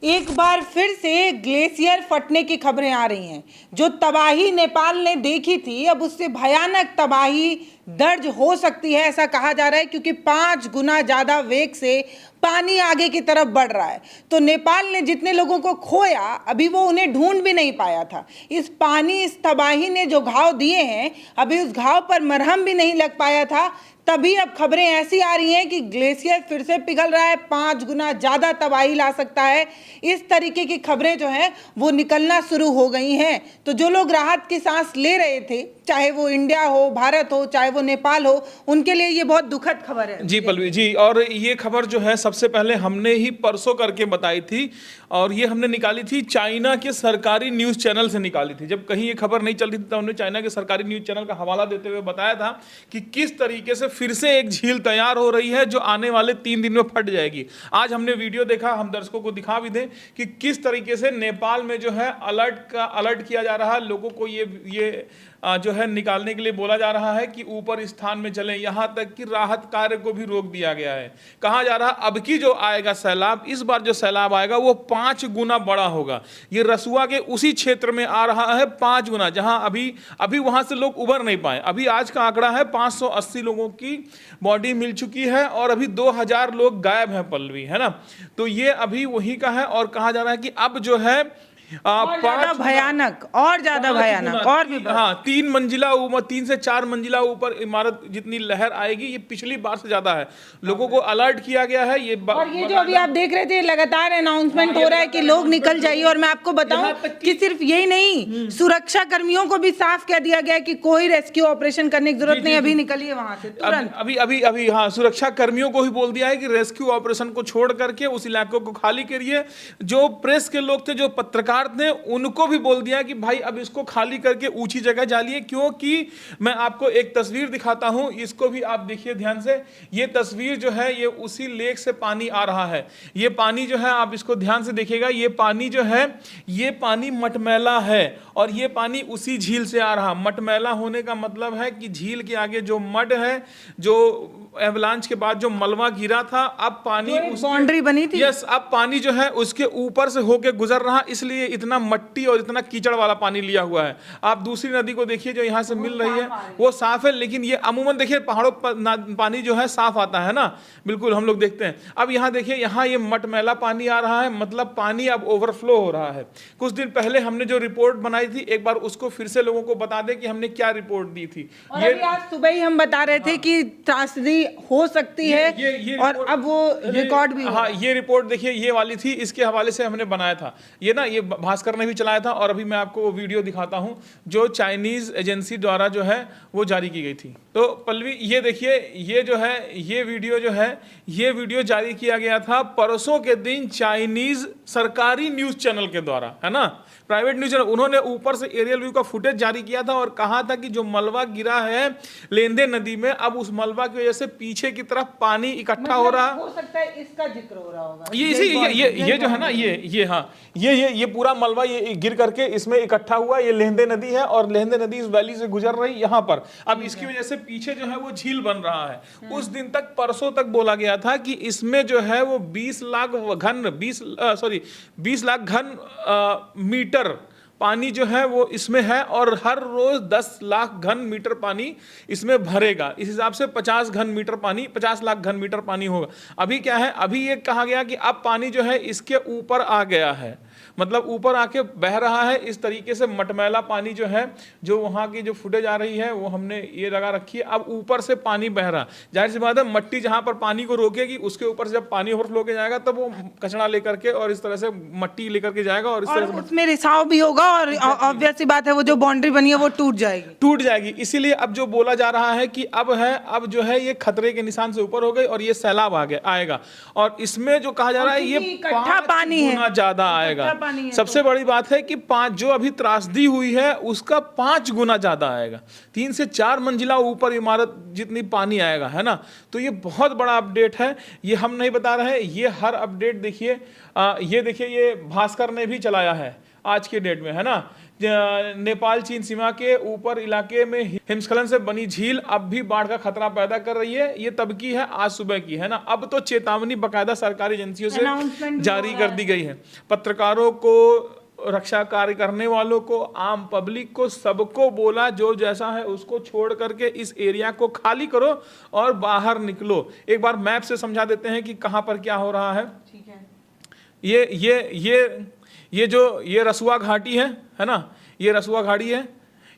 एक बार फिर से ग्लेशियर फटने की खबरें आ रही हैं। जो तबाही नेपाल ने देखी थी, अब उससे भयानक तबाही दर्ज हो सकती है, ऐसा कहा जा रहा है, क्योंकि 5 गुना ज़्यादा वेग से पानी आगे की तरफ बढ़ रहा है। तो नेपाल ने जितने लोगों को खोया, अभी वो उन्हें ढूंढ भी नहीं पाया था। इस पानी, इस तबाही ने जो घाव दिए हैं, अभी उस घाव पर मरहम भी नहीं लग पाया था। तभी अब खबरें ऐसी आ रही हैं कि ग्लेशियर फिर से पिघल रहा है, 5 गुना ज़्यादा तबाही ला सकता है। इस तरीके की खबरें जो हैं वो निकलना शुरू हो गई हैं। तो जो लोग राहत की सांस ले रहे थे, चाहे वो इंडिया हो, भारत हो, चाहे वो नेपाल हो, उनके लिए ये बहुत दुखद खबर है। जी पल्लवी जी, और ये खबर जो है सबसे पहले हमने ही परसों करके बताई थी, और ये हमने निकाली थी चाइना के सरकारी न्यूज़ चैनल से निकाली थी। जब कहीं ये खबर नहीं चलती थी तो हमने चाइना के सरकारी न्यूज़ चैनल का हवाला देते हुए बताया था कि किस तरीके से फिर से एक झील तैयार हो रही है जो आने वाले 3 दिन में फट जाएगी। आज हमने वीडियो देखा, हम दर्शकों को दिखा भी दें कि किस तरीके से नेपाल में जो है अलर्ट किया जा रहा है। लोगों को ये जो है निकालने के लिए बोला जा रहा है कि ऊपर स्थान में चलें, यहाँ तक कि राहत कार्य को भी रोक दिया गया है। कहा जा रहा है अब की जो आएगा सैलाब, इस बार जो सैलाब आएगा वो 5 गुना बड़ा होगा। ये रसुआ के उसी क्षेत्र में आ रहा है 5 गुना, जहां अभी वहां से लोग उबर नहीं पाए। अभी आज का आंकड़ा है 580 लोगों की बॉडी मिल चुकी है और अभी 2000 लोग गायब हैं पल्लवी, है ना। तो ये अभी वही का है, और कहा जा रहा है कि अब जो है और ज्यादा भयानक और भी हाँ 3 से 4 मंजिला ऊपर इमारत जितनी लहर आएगी, ये पिछली बार से ज्यादा है। लोगों को अलर्ट किया गया है। और ये जो अभी आप देख रहे थे, लगातार अनाउंसमेंट हो रहा है कि लोग निकल जाइए। और मैं आपको बताऊं कि सिर्फ यही नहीं, सुरक्षा कर्मियों को भी साफ कह दिया गया कि कोई रेस्क्यू ऑपरेशन करने की जरूरत नहीं, अभी निकलिए वहां से तुरंत। अभी हाँ, सुरक्षा कर्मियों को ही बोल दिया है कि रेस्क्यू ऑपरेशन को छोड़ करके उस इलाके को खाली करिए। जो प्रेस के लोग थे, जो पत्रकार ने, उनको भी बोल दिया कि भाई अब इसको खाली करके ऊंची जगह जाइए। क्योंकि मैं आपको एक तस्वीर दिखाता हूं, इसको भी आप देखिए ध्यान से। ये तस्वीर जो है ये उसी लेक से पानी आ रहा है। ये पानी जो है, आप इसको ध्यान से देखिएगा, ये पानी जो है ये पानी मटमैला है और ये पानी उसी झील से आ रहा। मटमैला होने का मतलब है कि झील के आगे जो मड है, जो एवलांच के बाद जो मलबा गिरा था, अब पानी बाउंड्री बनी थी, यस, अब पानी जो है उसके ऊपर से होके गुजर रहा, इसलिए इतना मट्टी और इतना कीचड़ वाला पानी लिया हुआ है। आप दूसरी नदी को देखिए जो यहाँ से मिल रही है, वो साफ है, लेकिन ये अमूमन देखिए पहाड़ों पर पानी जो है साफ आता है ना, बिल्कुल हम लोग देखते हैं। अब यहाँ देखिए, यहाँ ये मटमैला पानी आ रहा है, मतलब पानी अब ओवरफ्लो हो रहा है। कुछ दिन पहले हमने जो रिपोर्ट बनाई थी, एक बार उसको फिर से लोगों को बता दें कि हमने क्या रिपोर्ट दी थी। ये आज सुबह ही हम बता रहे थे कि त्रासदी हो सकती है, ये और अब वो रिकॉर्ड भी, हाँ ये रिपोर्ट देखिए, ये वाली थी, इसके हवाले से हमने बनाया था। ये ना, ये भास्कर ने भी चलाया था, और अभी मैं आपको वो वीडियो दिखाता हूं जो चाइनीज एजेंसी द्वारा जो है वो जारी की गई थी। तो पल्लवी ये देखिए, ये जो है ये वीडियो जो है, ये वीडियो जारी किया गया था परसों के दिन चाइनीज सरकारी न्यूज चैनल के द्वारा, है ना, प्राइवेट न्यूज चैनल। उन्होंने ऊपर से एरियल व्यू का फुटेज जारी किया था और कहा था कि जो मलबा गिरा है लेंदे नदी में, अब उस मलबा की वजह से पीछे की तरफ पानी इकट्ठा हो रहा, हो सकता है इसका जिक्र हो रहा होगा। ये जो है ना, ये हाँ, ये पूरा मलबा ये गिर करके इसमें इकट्ठा हुआ। ये लेंदे नदी है और लेंदे नदी इस वैली से गुजर रही यहाँ पर। अब इसकी वजह से पीछे जो है वो झील बन रहा है। उस दिन तक, परसों तक बोला गया था कि इसमें जो है वो 20 लाख घन मीटर पानी जो है वो इसमें है, और हर रोज 10 लाख घन मीटर पानी इसमें भरेगा। इस हिसाब से 50 लाख घन मीटर पानी होगा। अभी क्या है, अभी ये कहा गया कि अब पानी जो है इसके ऊपर आ गया है, मतलब ऊपर आके बह रहा है। इस तरीके से मटमैला पानी जो है, जो वहाँ की जो फुटेज आ रही है वो हमने ये लगा रखी है। अब ऊपर से पानी बह रहा, जाहिर सी बात है मट्टी जहाँ पर पानी को रोकेगी, उसके ऊपर से जब पानी ओवरफ्लो के जाएगा तब वो कचरा लेकर के और इस तरह से मट्टी लेकर के जाएगा, और इस तरह से उसमें रिसाव भी होगा, और ऑब्वियस सी बात है वो जो बाउंड्री बनी है वो टूट जाएगी। इसीलिए अब जो बोला जा रहा है कि अब जो है ये खतरे के निशान से ऊपर हो गई और ये सैलाब आएगा, और इसमें जो कहा जा रहा है ये इकट्ठा पानी गुना ज्यादा आएगा। सबसे बड़ी बात है कि 5 जो अभी त्रासदी हुई है उसका 5 गुना ज्यादा आएगा। 3 से 4 मंजिला ऊपर इमारत जितनी पानी आएगा, है ना। तो ये बहुत बड़ा अपडेट है, ये हम नहीं बता रहे हैं, ये हर अपडेट देखिए, ये देखिए, ये भास्कर ने भी चलाया है आज के डेट में, है ना, नेपाल चीन सीमा के ऊपर इलाके में हिमस्खलन से बनी झील अब भी बाढ़ का खतरा पैदा कर रही है। ये तब की है, आज सुबह की है ना। अब तो चेतावनी बकायदा सरकारी एजेंसियों से जारी कर दी गई है। पत्रकारों को, रक्षा कार्य करने वालों को, आम पब्लिक को, सबको बोला जो जैसा है उसको छोड़ करके इस एरिया को खाली करो और बाहर निकलो। एक बार मैप से समझा देते हैं कि कहां पर क्या हो रहा है। ठीक है। ये रसुआ घाटी है ना, ये रसुआ घाटी है,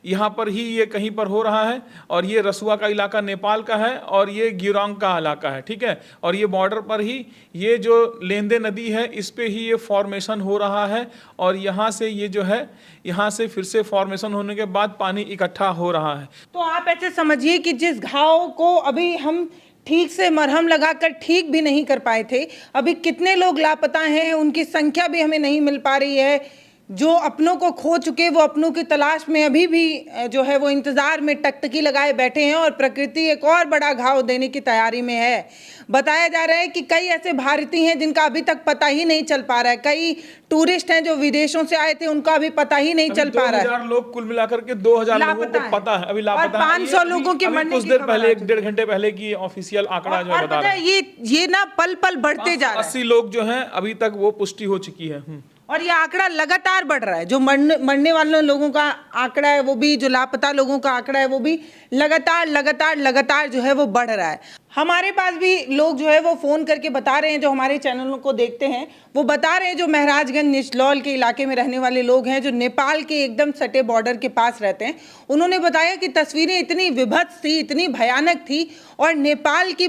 यहाँ पर ही ये कहीं पर हो रहा है। और ये रसुआ का इलाका नेपाल का है और ये गिरोंग का इलाका है, ठीक है। और ये बॉर्डर पर ही ये जो लेंदे नदी है इस पे ही ये फॉर्मेशन हो रहा है। और यहाँ से ये जो है, यहाँ से फिर से फॉर्मेशन होने के बाद पानी इकट्ठा हो रहा है। तो आप ऐसे समझिए कि जिस घाव को अभी हम ठीक से मरहम लगाकर ठीक भी नहीं कर पाए थे, अभी कितने लोग लापता हैं, उनकी संख्या भी हमें नहीं मिल पा रही है। जो अपनों को खो चुके वो अपनों की तलाश में अभी भी जो है वो इंतजार में टकटकी लगाए बैठे हैं और प्रकृति एक और बड़ा घाव देने की तैयारी में है। बताया जा रहा है कि कई ऐसे भारतीय हैं जिनका अभी तक पता ही नहीं चल पा रहा है। कई टूरिस्ट हैं जो विदेशों से आए थे, उनका अभी पता ही नहीं चल पा रहा है। 2000 लोग कुल मिलाकर के 2000 लोगों को पता है, अभी लापता है। 500 लोगों के मरने कुछ देर पहले, 1-1.5 घंटे पहले की ऑफिशियल आंकड़ा जो है बता रहा है। ये ना पल पल बढ़ते जा रहा है। 80 लोग जो हैं अभी तक वो पुष्टि हो चुकी है। और ये आंकड़ा लगातार बढ़ रहा है। जो मरने वाले लोगों का आंकड़ा है वो भी, जो लापता लोगों का आंकड़ा है वो भी लगातार जो है वो बढ़ रहा है। हमारे पास भी लोग जो है वो फ़ोन करके बता रहे हैं, जो हमारे चैनलों को देखते हैं वो बता रहे हैं, जो महाराजगंज निचलौल के इलाके में रहने वाले लोग हैं, जो नेपाल के एकदम सटे बॉर्डर के पास रहते हैं, उन्होंने बताया कि तस्वीरें इतनी विभत्स थी, इतनी भयानक थी। और नेपाल की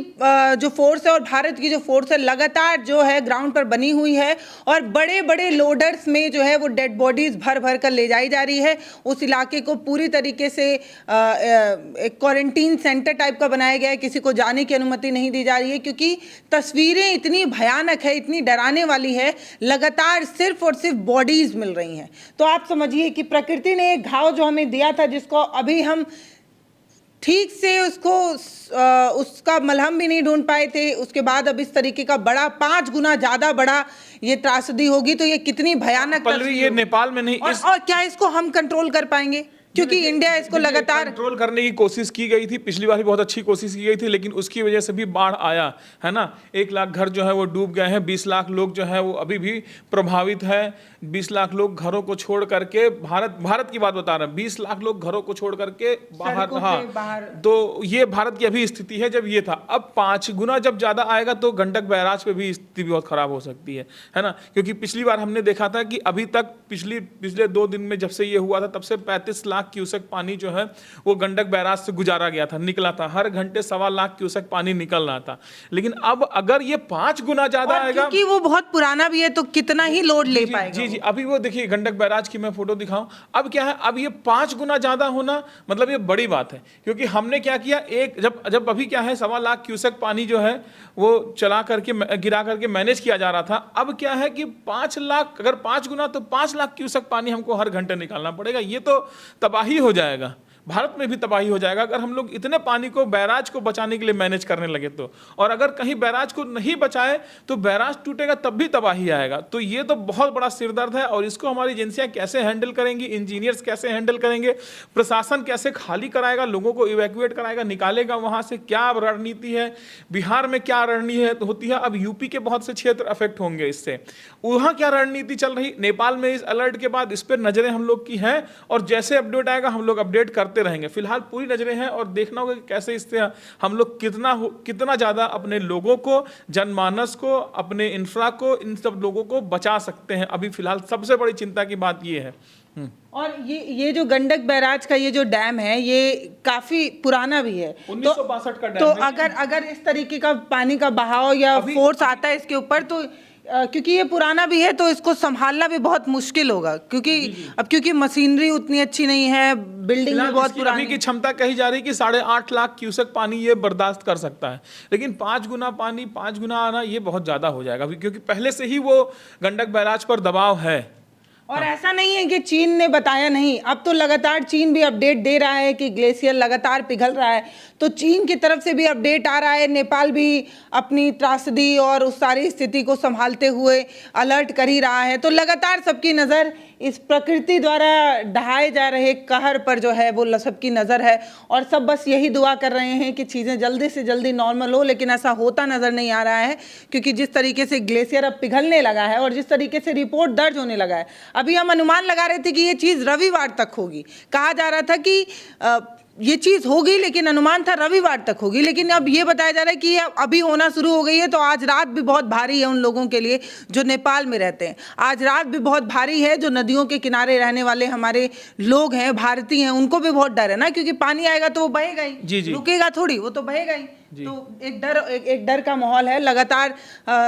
जो फोर्स है और भारत की जो फोर्स है लगातार जो है ग्राउंड पर बनी हुई है और बड़े बड़े लोडर्स में जो है वो डेड बॉडीज़ भर भर कर ले जाई जा रही है। उस इलाके को पूरी तरीके से एक क्वारंटीन सेंटर टाइप का बनाया गया है, किसी को जाने की अनुमति नहीं दी जा रही है, क्योंकि तस्वीरें इतनी भयानक है, इतनी डराने वाली है। लगातार सिर्फ और सिर्फ बॉडीज मिल रही हैं। तो आप समझिए कि प्रकृति ने एक घाव जो हमें दिया था, जिसको अभी हम ठीक से उसका मलहम भी नहीं ढूंढ पाए थे, उसके बाद अब इस तरीके का बड़ा 5 गुना ज्यादा बड़ा ये त्रासदी होगी। तो ये कितनी भयानक पल्लवी, ये नेपाल में नहीं और क्या इसको हम कंट्रोल कर पाएंगे? क्योंकि इंडिया इसको लगातार कंट्रोल करने की कोशिश की गई थी, पिछली बार भी बहुत अच्छी कोशिश की गई थी, लेकिन उसकी वजह से भी बाढ़ आया है ना। 1 लाख घर जो है वो डूब गए हैं, 20 लाख लोग जो है वो अभी भी प्रभावित है। 20 लाख लोग घरों को छोड़ करके, भारत की बात बता रहे हैं, 20 लाख लोग घरों को छोड़ करके बाहर। हाँ, तो ये भारत की अभी स्थिति है जब ये था। अब 5 गुना जब ज्यादा आएगा तो गंडक बैराज पे भी स्थिति बहुत खराब हो सकती है ना। क्योंकि पिछली बार हमने देखा था कि अभी तक पिछले 2 दिन में जब से ये हुआ था तब से 35 लाख क्यूसेक पानी जो है वो गंडक बैराज से गुजारा गया था, निकला था। हर घंटे 1.25 लाख क्यूसेक पानी निकल रहा था। लेकिन अब अगर ये 5 गुना ज्यादा आएगा, क्योंकि वो बहुत पुराना भी है तो कितना ही लोड ले पाएगा। जी, अभी वो देखिए गंडक बैराज की मैं फोटो दिखाऊं, अब क्या है, अब ये 5 गुना ज्यादा होना मतलब ये बड़ी बात है। क्योंकि हमने क्या किया, जब अभी क्या है 1.25 लाख क्यूसेक पानी जो है वो गिरा करके मैनेज किया जा रहा था। अब क्या है कि 5 लाख, अगर 5 गुना तो 5 लाख क्यूसेक पानी हमको हर घंटे निकालना पड़ेगा। ये तो तबाही हो जाएगा, भारत में भी तबाही हो जाएगा अगर हम लोग इतने पानी को, बैराज को बचाने के लिए मैनेज करने लगे तो। और अगर कहीं बैराज को नहीं बचाए तो बैराज टूटेगा तब भी तबाही आएगा। तो ये तो बहुत बड़ा सिरदर्द है और इसको हमारी एजेंसियां कैसे हैंडल करेंगी, इंजीनियर्स कैसे हैंडल करेंगे, प्रशासन कैसे खाली कराएगा, लोगों को इवैक्यूएट कराएगा, निकालेगा वहां से, क्या रणनीति है, बिहार में क्या रणनीति होती है। अब यूपी के बहुत से क्षेत्र अफेक्ट होंगे इससे, वहां क्या रणनीति चल रही, नेपाल में इस अलर्ट के बाद इस पर नजरें हम लोग की हैं और जैसे अपडेट आएगा हम लोग अपडेट करते रहेंगे। फिलहाल पूरी नजरें हैं और देखना होगा कि कैसे इससे हम लोग कितना ज्यादा अपने लोगों को, जनमानस को, अपने इंफ्रा को, इन सब लोगों को बचा सकते हैं। अभी फिलहाल सबसे बड़ी चिंता की बात ये है। और ये जो गंडक बैराज का ये जो डैम है ये काफी पुराना भी है, 1962 का डैम तो है। अगर इस तरीके का पानी का बहाव या फोर्स आता है इसके ऊपर तो क्योंकि ये पुराना भी है तो इसको संभालना भी बहुत मुश्किल होगा। क्योंकि मशीनरी उतनी अच्छी नहीं है, बिल्डिंग भी बहुत पुरानी। अभी की क्षमता कही जा रही है कि 8.5 लाख क्यूसेक पानी ये बर्दाश्त कर सकता है, लेकिन 5 गुना पानी, 5 गुना आना ये बहुत ज्यादा हो जाएगा। क्योंकि पहले से ही वो गंडक बैराज पर दबाव है और ऐसा नहीं है कि चीन ने बताया नहीं, अब तो लगातार चीन भी अपडेट दे रहा है कि ग्लेशियर लगातार पिघल रहा है, तो चीन की तरफ से भी अपडेट आ रहा है। नेपाल भी अपनी त्रासदी और उस सारी स्थिति को संभालते हुए अलर्ट कर ही रहा है। तो लगातार सबकी नज़र इस प्रकृति द्वारा ढहाए जा रहे कहर पर जो है वो सबकी नज़र है, और सब बस यही दुआ कर रहे हैं कि चीज़ें जल्दी से जल्दी नॉर्मल हो, लेकिन ऐसा होता नज़र नहीं आ रहा है, क्योंकि जिस तरीके से ग्लेशियर अब पिघलने लगा है और जिस तरीके से रिपोर्ट दर्ज होने लगा है, अभी हम अनुमान लगा रहे थे कि ये चीज़ रविवार तक होगी, कहा जा रहा था कि ये चीज़ होगी, लेकिन अनुमान था रविवार तक होगी, लेकिन अब ये बताया जा रहा है कि ये अभी होना शुरू हो गई है। तो आज रात भी बहुत भारी है उन लोगों के लिए जो नेपाल में रहते हैं, आज रात भी बहुत भारी है। जो नदियों के किनारे रहने वाले हमारे लोग हैं, भारतीय हैं, उनको भी बहुत डर है ना, क्योंकि पानी आएगा तो वो बहेगा ही, रुकेगा थोड़ी, वो तो बहेगा ही। तो एक डर का माहौल है। लगातार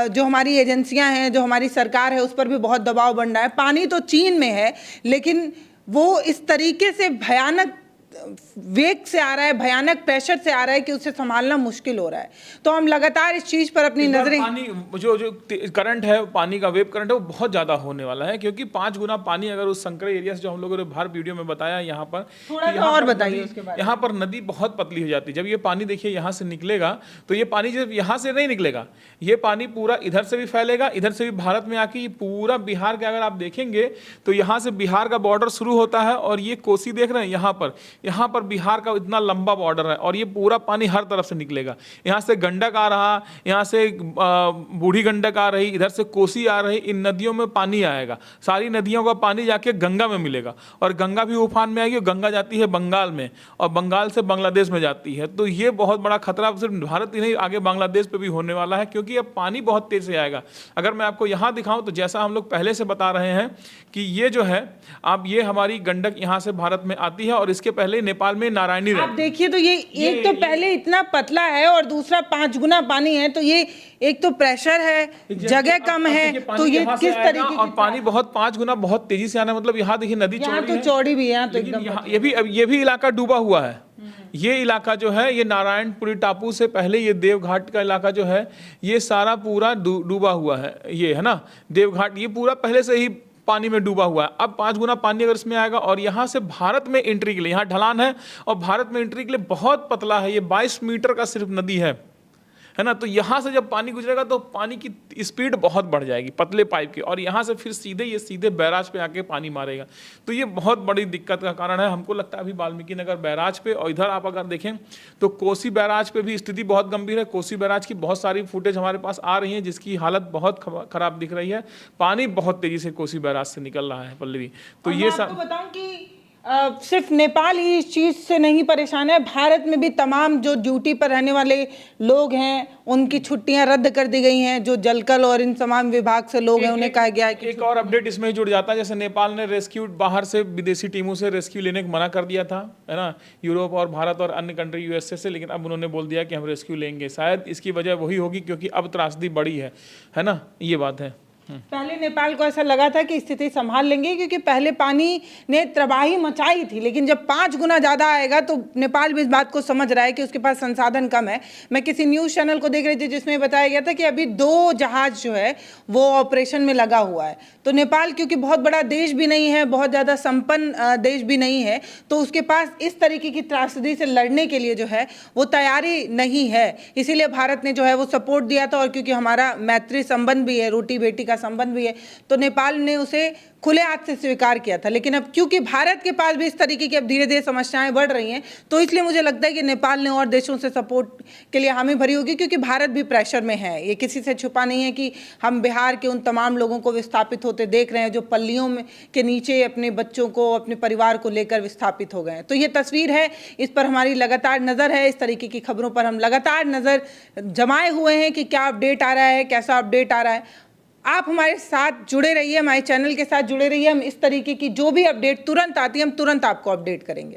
जो हमारी एजेंसियां हैं, जो हमारी सरकार है, उस पर भी बहुत दबाव बन रहा है। पानी तो चीन में है, लेकिन वो इस तरीके से भयानक वेग से आ रहा है, भयानक प्रेशर से आ रहा है कि उसे संभालना मुश्किल हो रहा है। तो हम लगातार इस चीज पर अपनी नजरें, पानी जो करंट है, पानी का वेव करंट है, वो बहुत ज्यादा होने वाला है, क्योंकि 5 गुना पानी अगर उस संकरे एरिया से, जो हम लोगों ने बाहर वीडियो में बताया, यहाँ पर थोड़ा सा और बताइए उसके बारे में। यहाँ पर नदी बहुत पतली हो जाती है। जब ये पानी देखिए यहाँ से निकलेगा, तो ये पानी जब यहाँ से नहीं निकलेगा, ये पानी पूरा इधर से भी फैलेगा, इधर से भी भारत में आके पूरा बिहार के, अगर आप देखेंगे तो यहाँ से बिहार का बॉर्डर शुरू होता है, और ये कोसी देख रहे हैं, यहाँ पर बिहार का इतना लंबा बॉर्डर है, और ये पूरा पानी हर तरफ से निकलेगा। यहाँ से गंडक आ रहा, यहाँ से बूढ़ी गंडक आ रही, इधर से कोसी आ रही, इन नदियों में पानी आएगा। सारी नदियों का पानी जाके गंगा में मिलेगा, और गंगा भी उफान में आएगी, और गंगा जाती है बंगाल में, और बंगाल से बांग्लादेश में जाती है। तो ये बहुत बड़ा खतरा सिर्फ भारत ही नहीं, आगे बांग्लादेश पे भी होने वाला है, क्योंकि अब पानी बहुत तेज से आएगा। अगर मैं आपको यहाँ दिखाऊं, तो जैसा हम लोग पहले से बता रहे हैं कि ये जो है, अब ये हमारी गंडक यहाँ से भारत में आती है, और इसके पहले नेपाल में नारायणी आप देखिए, तो ये एक तो पहले इतना पतला है, और दूसरा 5 गुना पानी है। तो ये एक तो प्रेशर है, जगह कम है, तो ये किस तरीके की, और पानी बहुत 5 गुना बहुत तेजी से आना, मतलब यहाँ देखिए नदी चौड़ी भी है, तो एकदम ये भी इलाका डूबा हुआ है। ये इलाका जो है, ये नारायणपुरी टापू से पहले ये देवघाट का इलाका जो है, ये सारा पूरा डूबा हुआ है। ये है ना देवघाट, ये पूरा पहले से ही पानी में डूबा हुआ है। अब 5 गुना पानी अगर इसमें आएगा, और यहाँ से भारत में एंट्री के लिए, यहाँ ढलान है, और भारत में एंट्री के लिए बहुत पतला है, ये 22 मीटर का सिर्फ नदी है ना। तो यहाँ से जब पानी गुजरेगा, तो पानी की स्पीड बहुत बढ़ जाएगी पतले पाइप की, और यहाँ से फिर सीधे बैराज पे आके पानी मारेगा। तो ये बहुत बड़ी दिक्कत का कारण है। हमको लगता है अभी वाल्मीकि नगर बैराज पे, और इधर आप अगर देखें तो कोसी बैराज पे भी स्थिति बहुत गंभीर है। कोसी बैराज की बहुत सारी फुटेज हमारे पास आ रही है, जिसकी हालत बहुत खराब दिख रही है। पानी बहुत तेजी से कोसी बैराज से निकल रहा है, पल्लवी। तो ये सब बताऊं कि सिर्फ नेपाल ही इस चीज़ से नहीं परेशान है, भारत में भी तमाम जो ड्यूटी पर रहने वाले लोग हैं, उनकी छुट्टियां रद्द कर दी गई हैं। जो जलकल और इन तमाम विभाग से लोग हैं, उन्हें कहा गया है कि एक और अपडेट इसमें जुड़ जाता है। जैसे नेपाल ने रेस्क्यू, बाहर से विदेशी टीमों से रेस्क्यू लेने को मना कर दिया था, है ना, यूरोप और भारत और अन्य कंट्री यूएसए से, लेकिन अब उन्होंने बोल दिया कि हम रेस्क्यू लेंगे। शायद इसकी वजह वही होगी, क्योंकि अब त्रासदी बढ़ी है ना, ये बात है। पहले नेपाल को ऐसा लगा था कि स्थिति संभाल लेंगे, क्योंकि पहले पानी ने तबाही मचाई थी, लेकिन जब 5 गुना ज़्यादा आएगा, तो नेपाल भी इस बात को समझ रहा है कि उसके पास संसाधन कम है। मैं किसी न्यूज़ चैनल को देख रही थी, जिसमें बताया गया था कि अभी 2 जहाज जो है वो ऑपरेशन में लगा हुआ है। तो नेपाल क्योंकि बहुत बड़ा देश भी नहीं है, बहुत ज़्यादा संपन्न देश भी नहीं है, तो उसके पास इस तरीके की त्रासदी से लड़ने के लिए जो है वो तैयारी नहीं है। इसीलिए भारत ने जो है वो सपोर्ट दिया था, और क्योंकि हमारा मैत्री संबंध भी है, रोटी बेटी का संबंध भी है, तो नेपाल ने उसे खुले हाथ से स्वीकार किया था। लेकिन अब क्योंकि भारत के पास भी इस तरीके की अब धीरे धीरे समस्याएं बढ़ रही हैं, तो इसलिए मुझे लगता है कि नेपाल ने और देशों से सपोर्ट के लिए हामी भरी होगी, क्योंकि भारत भी प्रेशर में है। ये किसी से छुपा नहीं है कि हम बिहार के उन तमाम लोगों को विस्थापित होते देख रहे हैं, जो पल्लियों में के नीचे अपने बच्चों को, अपने परिवार को लेकर विस्थापित हो गए हैं। तो ये तस्वीर है, इस पर हमारी लगातार नज़र है। इस तरीके की खबरों पर हम लगातार नज़र जमाए हुए हैं कि क्या अपडेट आ रहा है, कैसा अपडेट आ रहा है। आप हमारे साथ जुड़े रहिए, हमारे चैनल के साथ जुड़े रहिए। हम इस तरीके की जो भी अपडेट तुरंत आती है, हम तुरंत आपको अपडेट करेंगे।